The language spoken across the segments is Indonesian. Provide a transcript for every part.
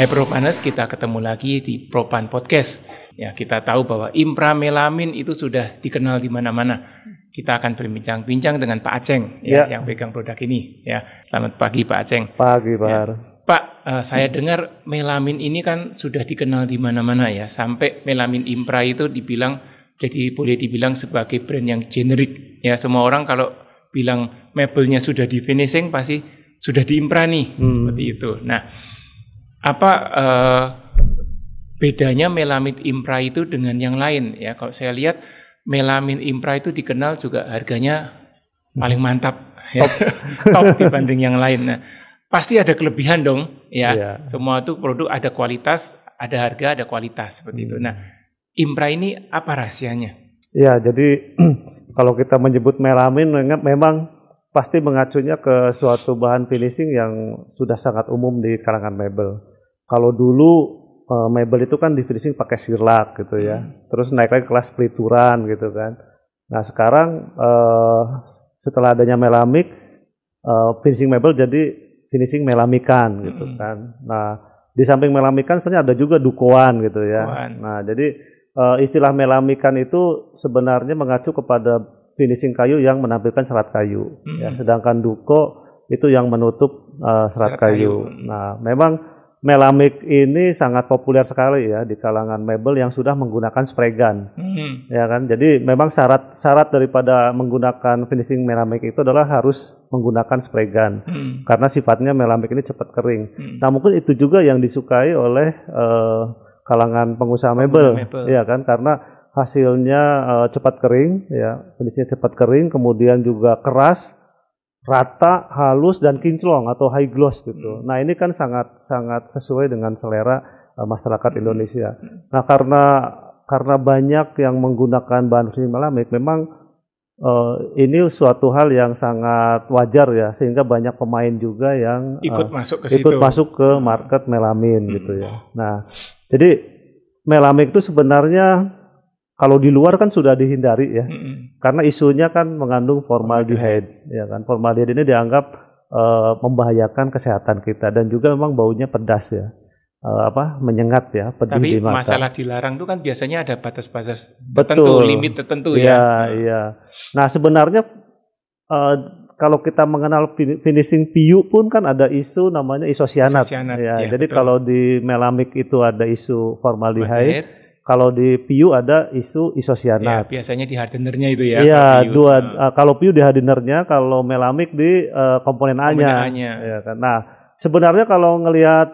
Hai Propaners, kita ketemu lagi di Propan Podcast. Ya, kita tahu bahwa Impramelamin itu sudah dikenal di mana-mana. Kita akan berbincang-bincang dengan Pak Aceng yang pegang produk ini. Ya, selamat pagi Pak Aceng. Pagi Pak. Ya. Pak, saya dengar melamin ini kan sudah dikenal di mana-mana ya. Sampai Melamin Impra itu boleh dibilang sebagai brand yang generik. Ya, semua orang kalau bilang mebelnya sudah di finishing pasti sudah di Impra nih, seperti itu. Nah, apa bedanya Melamin Impra itu dengan yang lain ya? Kalau saya lihat Melamin Impra itu dikenal juga harganya paling mantap, top dibanding yang lain. Nah, pasti ada kelebihan dong ya. Semua itu produk ada kualitas, ada harga, ada kualitas seperti itu. Nah, Impra ini apa rahasianya? Ya, jadi kalau kita menyebut melamin memang pasti mengacunya ke suatu bahan finishing yang sudah sangat umum di kalangan mebel. Kalau dulu mebel itu kan di finishing pakai sirlak gitu ya, terus naik lagi kelas pelituran gitu kan. Nah sekarang setelah adanya melamik, finishing mebel jadi finishing melamikan gitu kan. Nah di samping melamikan sebenarnya ada juga dukoan gitu ya. Nah jadi istilah melamikan itu sebenarnya mengacu kepada finishing kayu yang menampilkan serat kayu, ya, sedangkan duko itu yang menutup serat kayu. Nah memang melamik ini sangat populer sekali ya di kalangan mebel yang sudah menggunakan spray gun, ya kan. Jadi memang syarat daripada menggunakan finishing melamik itu adalah harus menggunakan spray gun, karena sifatnya melamik ini cepat kering. Nah mungkin itu juga yang disukai oleh kalangan pengusaha mebel, ya kan, karena hasilnya cepat kering, ya, finishingnya cepat kering, kemudian juga keras, rata, halus dan kinclong atau high gloss gitu. Nah ini kan sangat sesuai dengan selera masyarakat Indonesia. Nah karena banyak yang menggunakan bahan finishing melamik, memang ini suatu hal yang sangat wajar ya, sehingga banyak pemain juga yang ikut masuk ke market melamin gitu ya. Nah jadi melamik itu sebenarnya kalau di luar kan sudah dihindari ya, karena isunya kan mengandung formaldehyde, ya kan. Formaldehyde ini dianggap membahayakan kesehatan kita dan juga memang baunya pedas ya, menyengat ya, pedih di mata. Tapi masalah dilarang itu kan biasanya ada batas-batas tertentu, limit tertentu ya. Iya. Nah sebenarnya kalau kita mengenal finishing PU pun kan ada isu namanya isosianat. Ya, jadi betul. Kalau di melamik itu ada isu formaldehyde. Kalau di PU ada isu isosianat. Ya, biasanya di hardenernya itu ya. Iya, kalau PU di hardenernya, kalau melamik di komponen A-nya. Ya kan. Nah, sebenarnya kalau ngelihat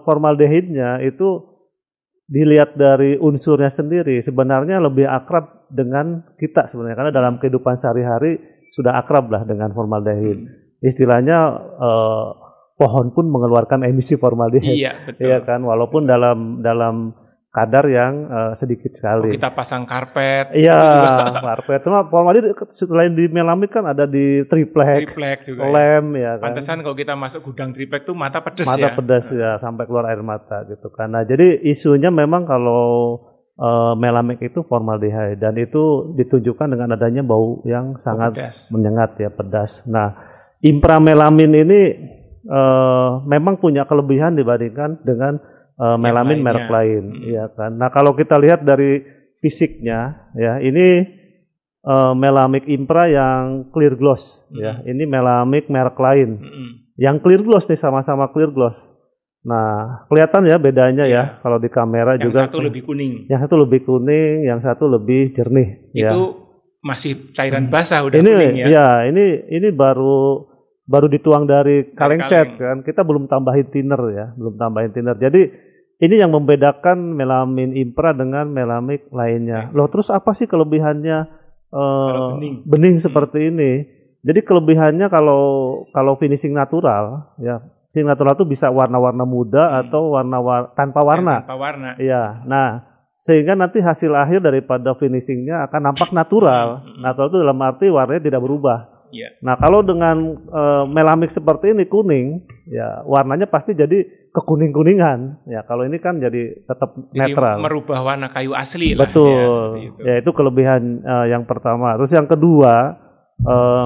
formaldehyde-nya itu dilihat dari unsurnya sendiri, sebenarnya lebih akrab dengan kita sebenarnya, karena dalam kehidupan sehari-hari sudah akrab lah dengan formaldehyde. Istilahnya pohon pun mengeluarkan emisi formaldehyde. Iya, betul. Ya kan, walaupun dalam kadar yang sedikit sekali. Kita pasang karpet. Iya, karpet. Cuma formaldehyde selain di melamik kan ada di triplek juga, lem ya kan. Pantesan kalau kita masuk gudang triplek tuh mata pedas ya. Mata pedas ya, sampai keluar air mata gitu kan. Nah, jadi isunya memang kalau melamik itu formaldehyde, dan itu ditunjukkan dengan adanya bau yang sangat menyengat ya, pedas. Nah, Impramelamin ini memang punya kelebihan dibandingkan dengan melamin merek lain, ya kan. Nah kalau kita lihat dari fisiknya, ya ini melamik Impra yang clear gloss, ya ini melamik merek lain, yang clear gloss nih, sama-sama clear gloss. Nah kelihatan ya bedanya ya, kalau di kamera yang juga. Yang satu lebih kuning. Yang satu lebih kuning, yang satu lebih jernih. Itu ya. Masih cairan basah udah ini, kuning ya. Ya ini baru dituang dari kaleng cat kan, kita belum tambahin thinner ya, Jadi ini yang membedakan melamin Impra dengan melamik lainnya. Loh, terus apa sih kelebihannya bening seperti ini? Jadi kelebihannya kalau finishing natural, ya finishing natural itu bisa warna-warna muda atau tanpa warna. Tanpa warna. Iya. Nah, sehingga nanti hasil akhir daripada finishingnya akan nampak natural. Natural itu dalam arti warnanya tidak berubah. Nah, kalau dengan melamik seperti ini kuning, ya warnanya pasti jadi kekuning-kuningan. Ya, kalau ini kan jadi tetap netral. Jadi merubah warna kayu asli. Betul. Ya, itu kelebihan yang pertama. Terus yang kedua,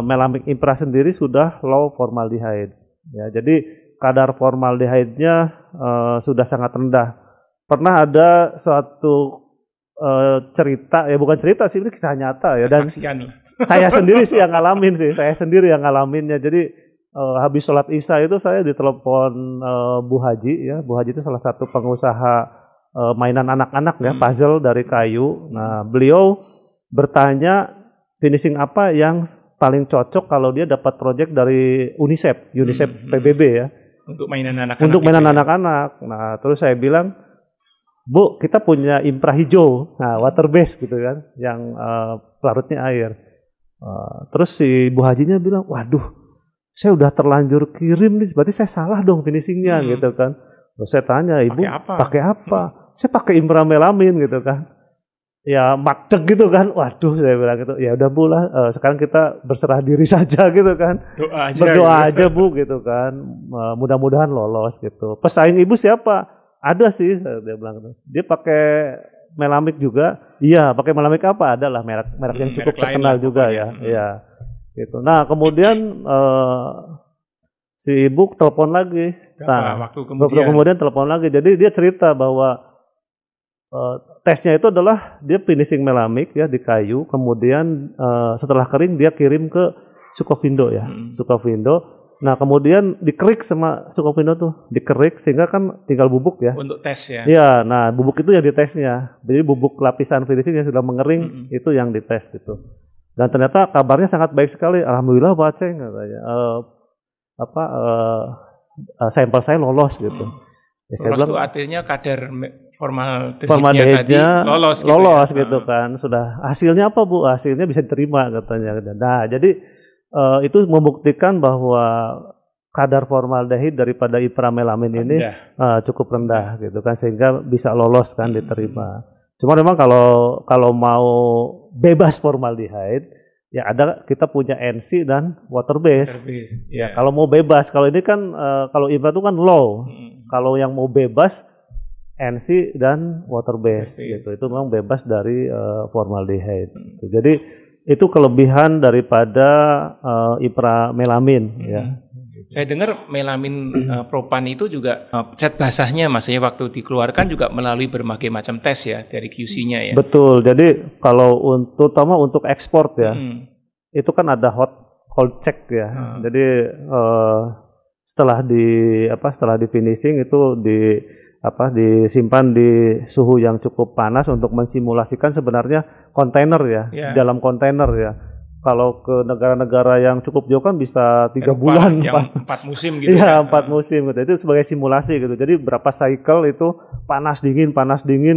melamik Impra sendiri sudah low formaldehyde. Ya, jadi kadar formaldehyde-nya sudah sangat rendah. Pernah ada suatu cerita, ya bukan cerita sih, ini kisah nyata ya, dan saya sendiri sih yang ngalamin ngalaminnya. Jadi habis sholat isya itu saya ditelepon Bu Haji ya. Bu Haji itu salah satu pengusaha mainan anak-anak ya, puzzle dari kayu. Nah, beliau bertanya finishing apa yang paling cocok kalau dia dapat proyek dari UNICEF PBB ya. Untuk mainan anak-anak. Untuk mainan anak-anak. Nah, terus saya bilang, Bu, kita punya Impra hijau, nah water base gitu kan, yang pelarutnya air. Terus si Bu Hajinya bilang, waduh, saya udah terlanjur kirim nih, berarti saya salah dong finishingnya gitu kan. Terus saya tanya, Ibu pakai apa? Saya pakai Impra melamin gitu kan. Ya macet gitu kan, waduh saya bilang gitu, ya udah Bu lah, sekarang kita berserah diri saja gitu kan. Berdoa aja Bu gitu kan, mudah-mudahan lolos gitu. Pesaing Ibu siapa? Ada sih, dia bilang gitu. Dia pakai melamik juga. Iya, pakai melamik apa? Adalah merek yang cukup terkenal juga ya. Iya. Gitu. Nah, kemudian si Ibu telepon lagi. Waktu kemudian telepon lagi. Jadi dia cerita bahwa tesnya itu adalah dia finishing melamik ya di kayu. Kemudian setelah kering dia kirim ke Sukovindo ya. Sukovindo. Nah, kemudian dikerik sama Sukovindo tuh, dikerik sehingga kan tinggal bubuk ya. Untuk tes ya. Iya, nah bubuk itu yang ditesnya. Jadi bubuk lapisan finishing yang sudah mengering itu yang dites gitu. Dan ternyata kabarnya sangat baik sekali. Alhamdulillah Pak Aceh katanya. Sampel saya lolos gitu. Ya, saya bilang, itu artinya kadar formaldehidnya lolos gitu kan. Sudah hasilnya apa Bu? Hasilnya bisa diterima katanya. Nah, jadi itu membuktikan bahwa kadar formaldehid daripada ipramelamin ini cukup rendah gitu kan, sehingga bisa lolos kan diterima. Cuma memang kalau mau bebas formaldehyde ya kita punya NC dan water base. Ya, kalau mau bebas, kalau ini kan kalau IPA itu kan low. Kalau yang mau bebas NC dan water base gitu. Itu memang bebas dari formaldehyde. Jadi itu kelebihan daripada ipramelamin ya. Saya dengar melamin propan itu juga cat basahnya, maksudnya waktu dikeluarkan juga melalui berbagai macam tes ya dari QC-nya ya. Betul. Jadi kalau terutama untuk ekspor ya, itu kan ada cold check ya. Jadi setelah di finishing itu disimpan di suhu yang cukup panas untuk mensimulasikan sebenarnya kontainer ya, dalam kontainer ya. Kalau ke negara-negara yang cukup jauh kan bisa 3 bulan, 4 musim gitu. Iya, 4 musim gitu. Itu sebagai simulasi gitu. Jadi berapa cycle itu panas dingin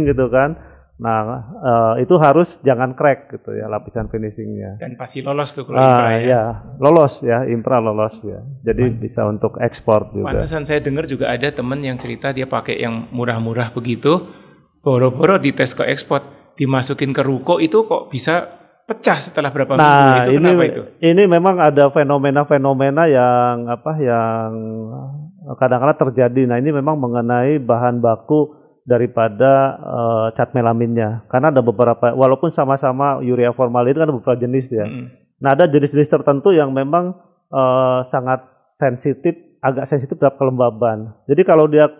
gitu kan. Nah, itu harus jangan crack gitu ya lapisan finishingnya. Dan pasti lolos tuh kalau Impra ya. Ya, lolos ya, Impra lolos ya. Jadi bisa untuk ekspor juga. Pantesan saya dengar juga ada teman yang cerita dia pakai yang murah-murah begitu, boro-boro dites ke ekspor, dimasukin ke ruko itu kok bisa pecah setelah berapa minggu. Itu kenapa itu? Ini memang ada fenomena-fenomena yang kadang-kadang terjadi. Nah, ini memang mengenai bahan baku daripada cat melaminnya. Karena ada beberapa, walaupun sama-sama urea formaldehyde kan ada beberapa jenis ya. Nah, ada jenis-jenis tertentu yang memang sangat sensitif, agak sensitif terhadap kelembaban. Jadi kalau dia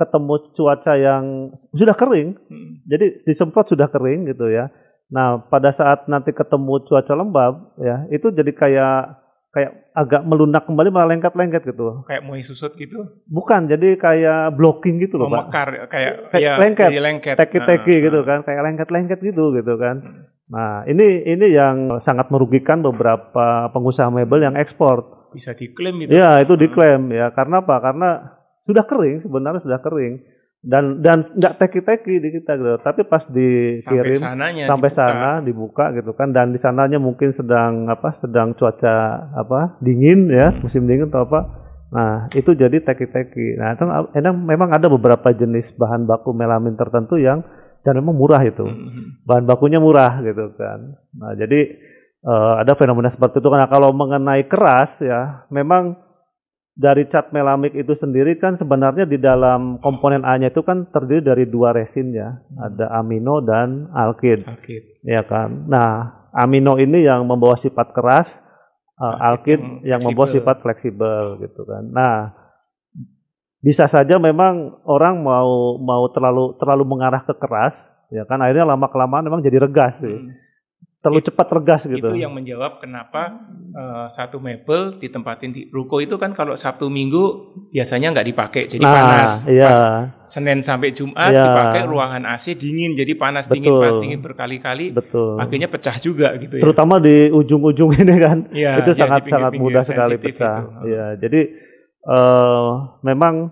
ketemu cuaca yang sudah kering, jadi disemprot sudah kering gitu ya. Nah, pada saat nanti ketemu cuaca lembab ya, itu jadi kayak agak melunak kembali, malah lengket-lengket gitu. Kayak mau susut gitu? Bukan, jadi kayak blocking gitu loh, Pak. Mekar, kayak lengket, teki-teki gitu kan, kayak lengket-lengket gitu kan. Nah, ini yang sangat merugikan beberapa pengusaha mebel yang ekspor. Bisa diklaim itu? Ya, itu diklaim ya. Karena apa? Karena sudah kering, sebenarnya sudah kering. Dan nggak teki-teki di kita gitu, tapi pas dikirim sampai sana dibuka gitu kan, dan di sananya mungkin sedang cuaca dingin ya, musim dingin atau apa. Nah, itu jadi teki-teki. Nah, itu memang ada beberapa jenis bahan baku melamin tertentu yang dan memang murah itu. Bahan bakunya murah gitu kan. Nah, jadi ada fenomena seperti itu. Nah, kalau mengenai keras ya, memang dari cat melamik itu sendiri kan sebenarnya di dalam komponen A-nya itu kan terdiri dari 2 resin ya, ada amino dan alkid. Ya kan. Nah, amino ini yang membawa sifat keras, alkid yang membawa sifat fleksibel gitu kan. Nah, bisa saja memang orang mau terlalu mengarah ke keras, ya kan akhirnya lama-kelamaan memang jadi regas sih. Terlalu cepat regas gitu. Itu yang menjawab kenapa satu mebel ditempatin di ruko itu kan kalau Sabtu Minggu biasanya nggak dipakai jadi panas. Iya. Pas Senin sampai Jumat dipakai ruangan AC dingin jadi panas dingin berkali-kali. Betul. Akhirnya pecah juga gitu ya. Terutama di ujung-ujung ini kan, ya, itu sangat mudah sekali pecah. Ya, jadi memang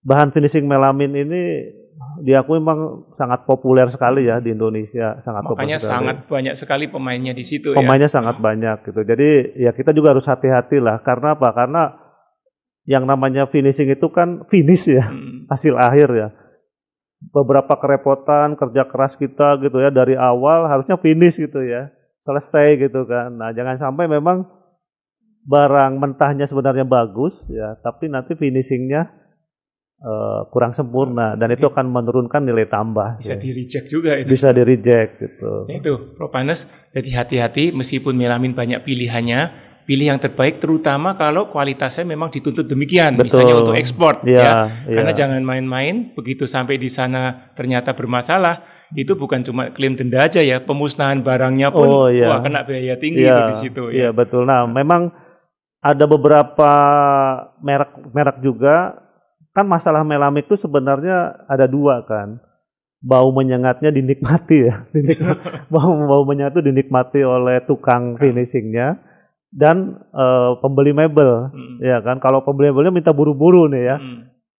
bahan finishing melamin ini diakui memang sangat populer sekali ya di Indonesia, makanya sangat banyak sekali pemainnya di situ. Pemainnya sangat banyak gitu. Jadi ya kita juga harus hati-hati lah. Karena apa? Karena yang namanya finishing itu kan finish ya, hasil akhir ya. Beberapa kerepotan, kerja keras kita gitu ya dari awal harusnya finish gitu ya, selesai gitu kan. Nah jangan sampai memang barang mentahnya sebenarnya bagus ya, tapi nanti finishingnya kurang sempurna dan itu akan menurunkan nilai tambah. Bisa di-reject juga itu. Bisa di-reject gitu. Itu, Prof. Panes, jadi hati-hati meskipun melamin banyak pilihannya, pilih yang terbaik terutama kalau kualitasnya memang dituntut demikian. Betul. Misalnya untuk ekspor ya. Ya. Karena jangan main-main, begitu sampai di sana ternyata bermasalah, itu bukan cuma klaim denda aja ya, pemusnahan barangnya pun wah kena biaya tinggi di situ ya. Iya, betul. Nah, memang ada beberapa merek juga. Kan masalah melamik itu sebenarnya ada dua kan, bau menyengatnya dinikmati ya, bau menyengat itu dinikmati oleh tukang finishingnya dan pembeli mebel, ya kan. Kalau pembeli mebelnya minta buru-buru nih ya.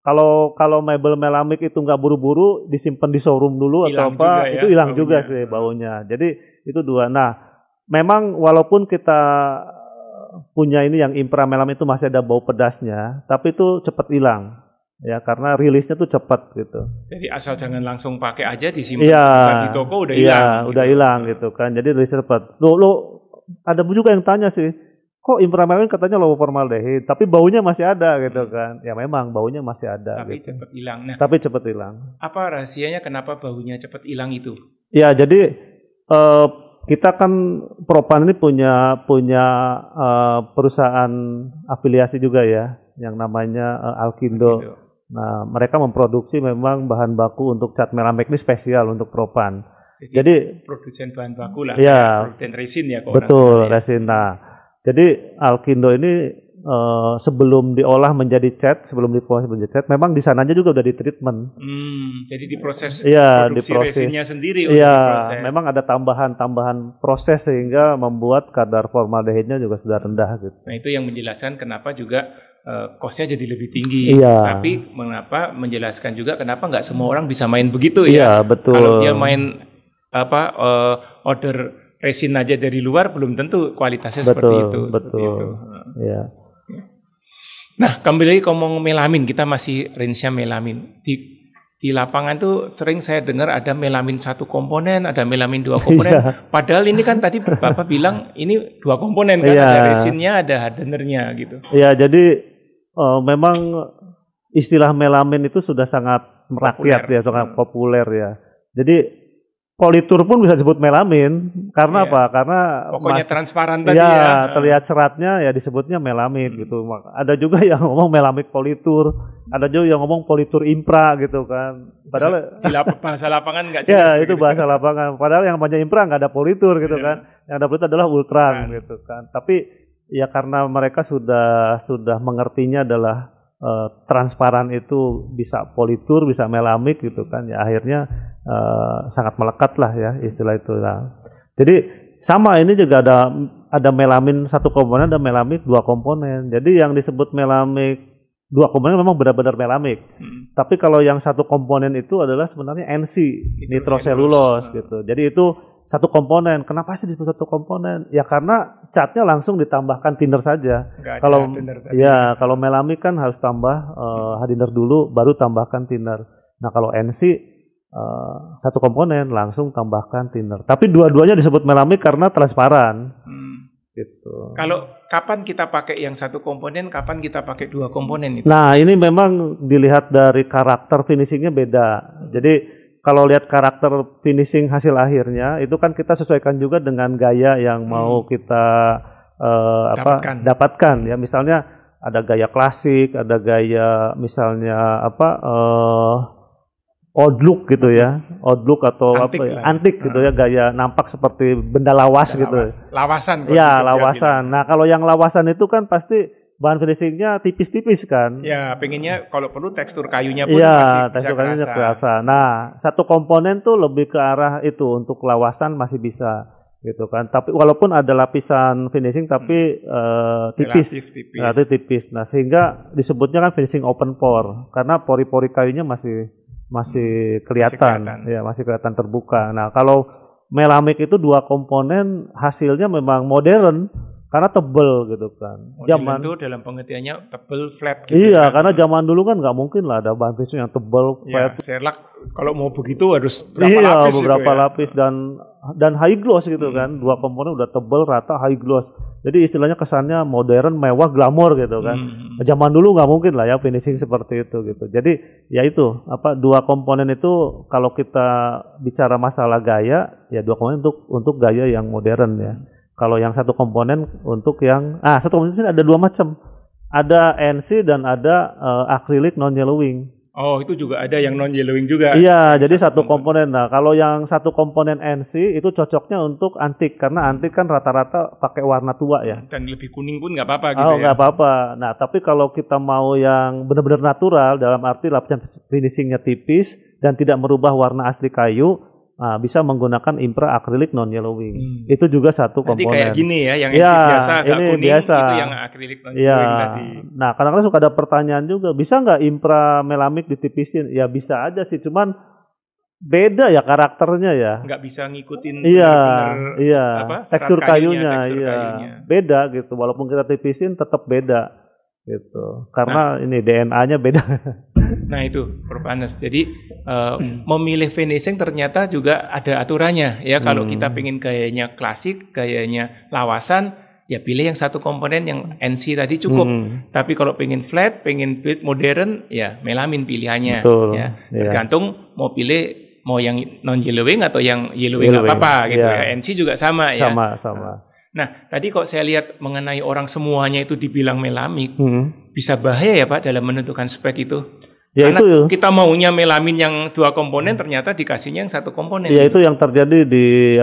Kalau mebel melamik itu nggak buru-buru, disimpan di showroom dulu atau apa, itu hilang juga sih baunya. Jadi itu dua. Nah, memang walaupun kita punya ini yang Impra melamik itu masih ada bau pedasnya, tapi itu cepat hilang. Ya karena rilisnya tuh cepat gitu. Jadi asal jangan langsung pakai aja disimpan di toko udah hilang. Iya, udah hilang gitu kan. Jadi rilisnya cepat. Lo ada juga yang tanya sih, kok Impra melamik katanya low formaldehid, tapi baunya masih ada gitu kan. Ya memang baunya masih ada. Tapi gitu. cepat hilang. Nah, tapi cepat hilang. Apa rahasianya kenapa baunya cepat hilang itu? Ya jadi kita kan Propan ini punya perusahaan afiliasi juga ya, yang namanya Alkindo. Nah, mereka memproduksi memang bahan baku untuk cat melamik ini spesial untuk Propan. Jadi produsen bahan baku lah. Ya, produsen resin ya. Betul, resin. Nah, jadi Alkindo ini sebelum diolah menjadi cat, sebelum diproses menjadi cat, memang di sananya juga udah ditreatment. Jadi diproses produksi resinnya sendiri. Iya, memang ada tambahan proses sehingga membuat kadar formaldehidnya juga sudah rendah gitu. Nah, itu yang menjelaskan kenapa juga cost-nya jadi lebih tinggi. Iya. Tapi mengapa menjelaskan juga kenapa nggak semua orang bisa main begitu ya? Iya, betul. Kalau dia main order resin aja dari luar belum tentu kualitasnya seperti itu. Betul. Iya. Nah, kembali ngomong melamin, kita masih range-nya melamin. Di lapangan tuh sering saya dengar ada melamin satu komponen, ada melamin dua komponen. Padahal ini kan tadi Bapak bilang ini dua komponen kan, ada resinnya, ada hardenernya gitu. Iya, jadi memang istilah melamin itu sudah sangat merakyat ya, sangat populer ya. Jadi politur pun bisa disebut melamin karena apa? Karena pokoknya transparan tadi ya. Terlihat seratnya ya disebutnya melamin gitu. Ada juga yang ngomong melamik politur, ada juga yang ngomong politur impra gitu kan. Padahal di bahasa lapangan nggak jelas. Ya, itu bahasa lapangan. Padahal yang namanya impra nggak ada politur gitu kan. Yang ada politur adalah ultran gitu kan. Tapi ya karena mereka sudah mengertinya adalah transparan itu bisa politur, bisa melamik gitu kan. Ya akhirnya sangat melekat lah ya istilah itu. Nah, jadi sama ini juga ada melamin satu komponen, ada melamik dua komponen. Jadi yang disebut melamik dua komponen memang benar-benar melamik. Tapi kalau yang satu komponen itu adalah sebenarnya NC, nitroselulose gitu. Jadi itu satu komponen. Kenapa sih disebut satu komponen? Ya karena catnya langsung ditambahkan thinner saja. Kalau melamik kan harus tambah hardener dulu, baru tambahkan thinner. Nah kalau NC satu komponen langsung tambahkan thinner. Tapi dua-duanya disebut melamik karena transparan. Gitu. Kalau kapan kita pakai yang satu komponen, kapan kita pakai dua komponen itu? Nah ini memang dilihat dari karakter finishingnya beda. Jadi kalau lihat karakter finishing hasil akhirnya itu kan kita sesuaikan juga dengan gaya yang mau kita dapatkan ya. Misalnya ada gaya klasik, ada gaya misalnya old look gitu ya, old look atau Antik apa ya, lah. antik gitu ya, gaya nampak seperti benda lawas gitu. Lawasan. Ya, lawasan. Nah, kalau yang lawasan itu kan pasti bahan finishingnya tipis-tipis kan. Ya, pengennya kalau perlu tekstur kayunya pun Iya, masih bisa tekstur kayunya kerasa. kerasa. Nah, satu komponen tuh lebih ke arah itu, untuk lawasan masih bisa gitu kan. Tapi walaupun ada lapisan finishing tapi tipis. Relatif tipis. tipis. Nah, sehingga disebutnya kan finishing open pore karena pori-pori kayunya masih kelihatan. Ya, masih kelihatan terbuka. Nah, kalau melamik itu dua komponen, hasilnya memang modern karena tebel gitu kan. Zaman itu dalam pengertiannya tebel flat gitu. Iya, karena zaman dulu kan nggak mungkin lah ada bahan finishing yang tebel flat. Ya, Sherlock kalau mau begitu harus berapa lapis beberapa gitu ya. lapis dan high gloss gitu kan. Dua komponen udah tebel, rata, high gloss. Jadi istilahnya kesannya modern, mewah, glamor gitu kan. Zaman dulu nggak mungkin lah ya finishing seperti itu gitu. Jadi ya itu, dua komponen itu kalau kita bicara masalah gaya, ya dua komponen untuk gaya yang modern ya. Kalau yang satu komponen untuk yang satu komponen ada dua macam. Ada NC dan ada acrylic non yellowing. Oh, itu juga ada yang non yellowing juga. Iya, jadi satu komponen. Nah, kalau yang satu komponen NC itu cocoknya untuk antik karena antik kan rata-rata pakai warna tua ya. Dan lebih kuning pun nggak apa-apa gitu ya. Nggak apa-apa. Nah, tapi kalau kita mau yang benar-benar natural dalam arti lapisan finishingnya tipis dan tidak merubah warna asli kayu, bisa menggunakan Impra acrylic non yellowing. Itu juga satu komponen. Nanti kayak gini ya, yang biasa agak kuning biasa. itu yang acrylic non yellowing tadi. Nah, kadang-kadang suka ada pertanyaan juga, bisa nggak Impra melamik ditipisin? Ya bisa aja sih, cuman beda ya karakternya ya. Nggak bisa ngikutin tekstur kayunya, kayunya. Beda gitu. Walaupun kita tipisin tetap beda gitu. Karena ini DNA-nya beda. Nah itu Propanes. Jadi memilih finishing ternyata juga ada aturannya ya. Kalau kita pengen gayanya klasik, gayanya lawasan, ya pilih yang satu komponen yang NC tadi cukup. Tapi kalau pengen flat, pengen build modern, ya melamin pilihannya. Betul, ya. Tergantung mau yang non yellowing atau yang yellowing apa gitu ya. NC juga sama ya. Sama. Nah, tadi kok saya lihat mengenai orang semuanya itu dibilang melamik, bisa bahaya ya Pak dalam menentukan spek itu. Ya, karena itu kita maunya melamin yang dua komponen, ternyata dikasihnya yang satu komponen. Ya itu yang terjadi di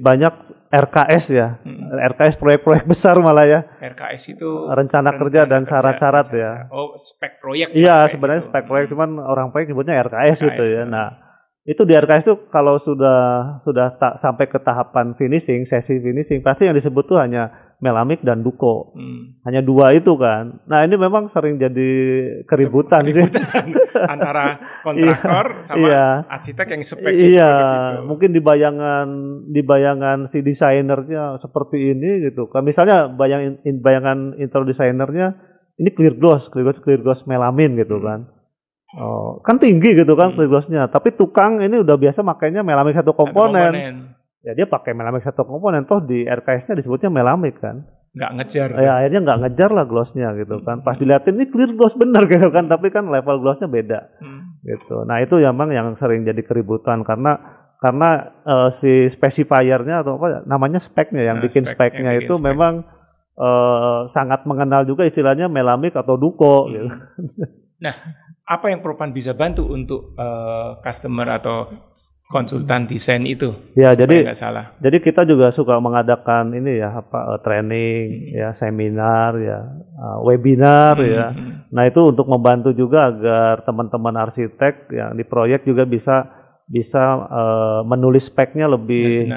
banyak RKS ya, RKS proyek-proyek besar malah ya. RKS itu rencana kerja dan syarat-syarat ya. Oh, spek proyek. Iya, sebenarnya itu spek proyek, cuman orang proyek nyebutnya RKS gitu ya. Nah, itu di RKS itu kalau sudah sampai ke tahapan finishing, sesi finishing, pasti yang disebut tuh hanya melamik dan duko. Hanya dua itu kan. Nah, ini memang sering jadi keributan sih antara kontraktor sama arsitek yang spek. Iya, mungkin di bayangan si desainernya seperti ini gitu. Kan misalnya bayangan interior desainernya ini clear gloss melamin gitu kan. Oh, kan tinggi gitu kan clear glossnya. Tapi tukang ini udah biasa makainya melamik satu komponen. Ya dia pakai melamik satu komponen, toh di RKS-nya disebutnya melamik kan. Nggak ngejar. Ya akhirnya nggak ngejar lah glossnya gitu kan. Pas dilihatin ini clear gloss bener gitu kan, tapi kan level glossnya beda. Gitu. Nah itu memang yang sering jadi keributan karena si specifiernya atau apa namanya speknya yang bikin speknya itu memang sangat mengenal juga istilahnya melamik atau duko gitu. Nah, apa yang Propan bisa bantu untuk customer atau konsultan desain itu? Ya, jadi kita juga suka mengadakan ini ya training ya, seminar ya, webinar ya. Nah, itu untuk membantu juga agar teman-teman arsitek yang di proyek juga bisa menulis speknya lebih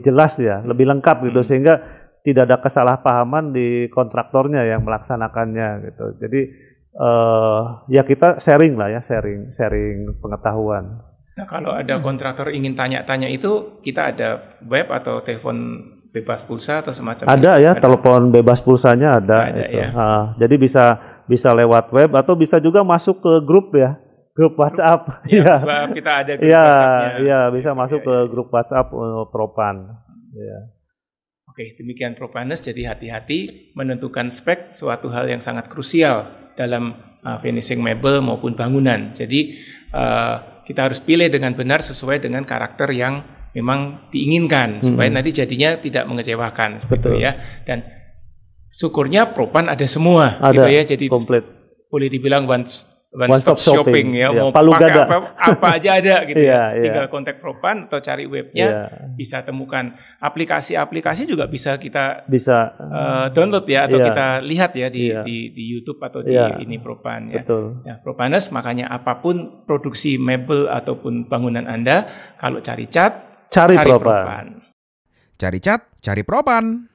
jelas ya, lebih lengkap gitu sehingga tidak ada kesalahpahaman di kontraktornya yang melaksanakannya gitu. Jadi ya kita sharing pengetahuan. Nah, kalau ada kontraktor ingin tanya-tanya itu, kita ada web atau telepon bebas pulsa atau semacam ada itu? Telepon bebas pulsanya ada itu. Ya. Jadi bisa lewat web atau bisa juga masuk ke grup WhatsApp. Ya, sebab kita ada grup WhatsApp-nya. Iya, bisa masuk ke grup WhatsApp Propan. Ya. Oke, demikian Propanes. Jadi hati-hati menentukan spek, suatu hal yang sangat krusial dalam finishing mebel maupun bangunan. Jadi kita harus pilih dengan benar sesuai dengan karakter yang memang diinginkan supaya nanti jadinya tidak mengecewakan, seperti itu ya. Dan syukurnya Propan ada semua Ada, gitu ya. Jadi komplit. boleh dibilang one One-stop stop shopping ya. Ya, Mau Palu pakai Gada. apa aja ada gitu Iya, ya. iya. Tinggal kontak Propan atau cari webnya Iya. bisa temukan. Aplikasi-aplikasi juga bisa kita Bisa. download ya atau Iya. kita lihat ya di Iya. di YouTube atau di Iya. ini Propan ya. Betul. Ya, Propanes, makanya apapun produksi mebel ataupun bangunan Anda, kalau cari cat, Cari Propan. Propan. Cari cat, cari Propan.